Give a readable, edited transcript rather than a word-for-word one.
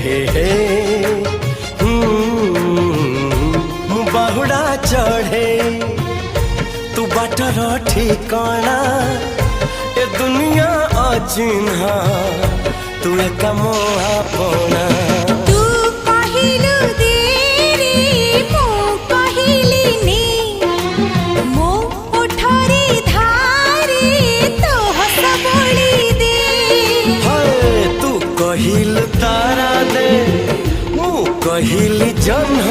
हे हे मु बाहुड़ा चढ़े तू बाटर ठिकाना ए दुनिया अचिन्हा तू एक मोहा पोना कहिल तारा दे मु कहिल जन्ह